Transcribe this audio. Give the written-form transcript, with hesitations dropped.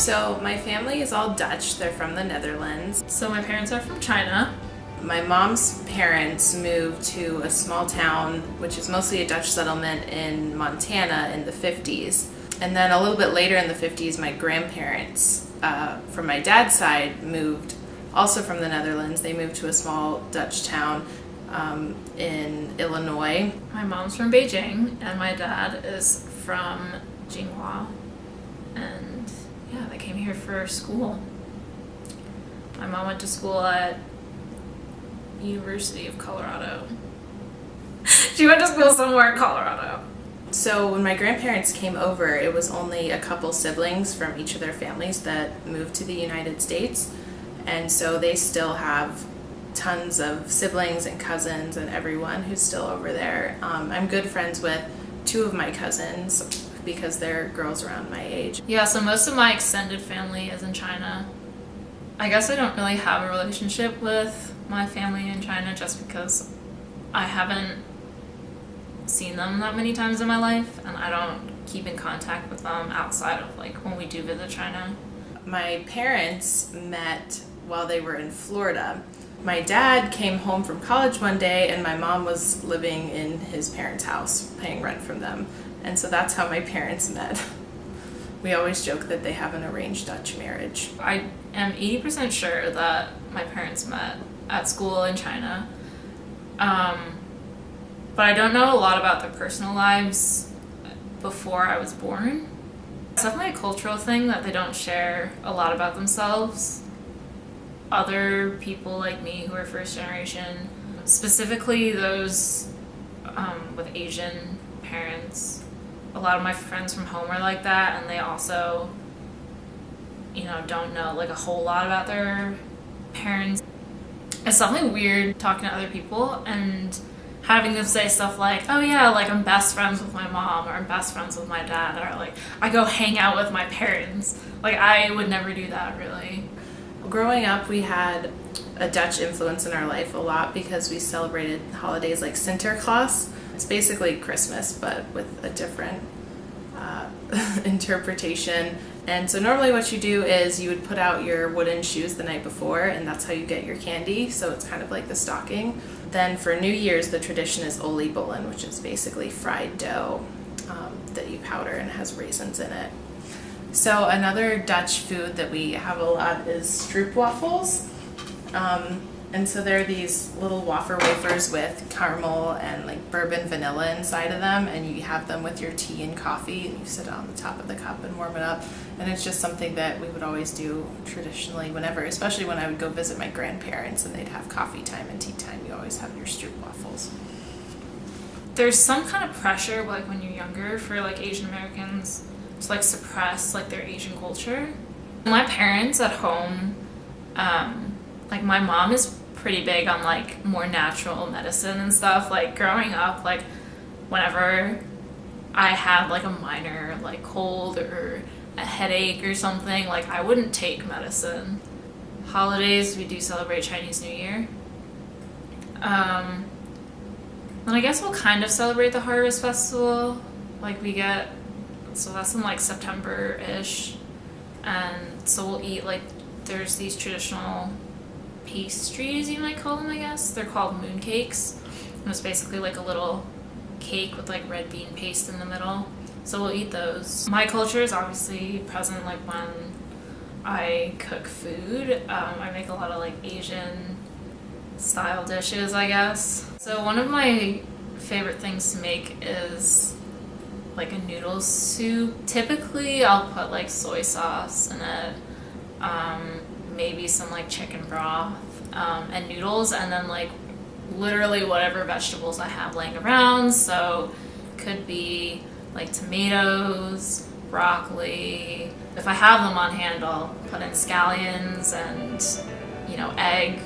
So my family is all Dutch. They're from the Netherlands. So my parents are from China. My mom's parents moved to a small town, which is mostly a Dutch settlement in Montana in the 50s. And then a little bit later in the 50s, my grandparents from my dad's side moved, also from the Netherlands. They moved to a small Dutch town in Illinois. My mom's from Beijing, and my dad is from Jinghua. And yeah, they came here for school. My mom went to school at University of Colorado. She went to school somewhere in Colorado. So when my grandparents came over, it was only a couple siblings from each of their families that moved to the United States. And so they still have tons of siblings and cousins and everyone who's still over there. I'm good friends with two of my cousins because they're girls around my age. Yeah, so most of my extended family is in China. I guess I don't really have a relationship with my family in China just because I haven't seen them that many times in my life, and I don't keep in contact with them outside of like when we do visit China. My parents met while they were in Florida. My dad came home from college one day and my mom was living in his parents' house paying rent from them, and so that's how my parents met. We always joke that they have an arranged Dutch marriage. I am 80% sure that my parents met at school in China. But I don't know a lot about their personal lives before I was born. It's definitely a cultural thing that they don't share a lot about themselves. Other people like me who are first generation, specifically those with Asian parents, a lot of my friends from home are like that, and they also, don't know like a whole lot about their parents. It's definitely weird talking to other people and having them say stuff like, oh yeah, like I'm best friends with my mom, or I'm best friends with my dad, or like I go hang out with my parents. Like I would never do that really. Growing up, we had a Dutch influence in our life a lot because we celebrated holidays like Sinterklaas. It's basically Christmas, but with a different interpretation. And so normally what you do is you would put out your wooden shoes the night before, and that's how you get your candy. So it's kind of like the stocking. Then for New Year's, the tradition is oliebollen, which is basically fried dough that you powder and has raisins in it. So another Dutch food that we have a lot is stroopwafels. And so they're these little wafer wafers with caramel and like bourbon vanilla inside of them, and you have them with your tea and coffee, and you sit on the top of the cup and warm it up. And it's just something that we would always do traditionally whenever, especially when I would go visit my grandparents and they'd have coffee time and tea time, you always have your stroopwafels. There's some kind of pressure like when you're younger for like Asian Americans to like suppress like their Asian culture. My parents at home, like my mom is pretty big on like more natural medicine and stuff. Like growing up, like whenever I had like a minor like cold or a headache or something, like I wouldn't take medicine. Holidays, we do celebrate Chinese New Year. Then I guess we'll kind of celebrate the Harvest Festival. Like so that's in like September-ish. And so we'll eat like, there's these traditional pastries, you might call them, I guess. They're called moon cakes. And it's basically like a little cake with like red bean paste in the middle. So we'll eat those. My culture is obviously present like when I cook food. I make a lot of like Asian style dishes, I guess. So one of my favorite things to make is like a noodle soup. Typically I'll put like soy sauce in it, maybe some like chicken broth, and noodles, and then like literally whatever vegetables I have laying around. So could be like tomatoes, broccoli. If I have them on hand, I'll put in scallions and egg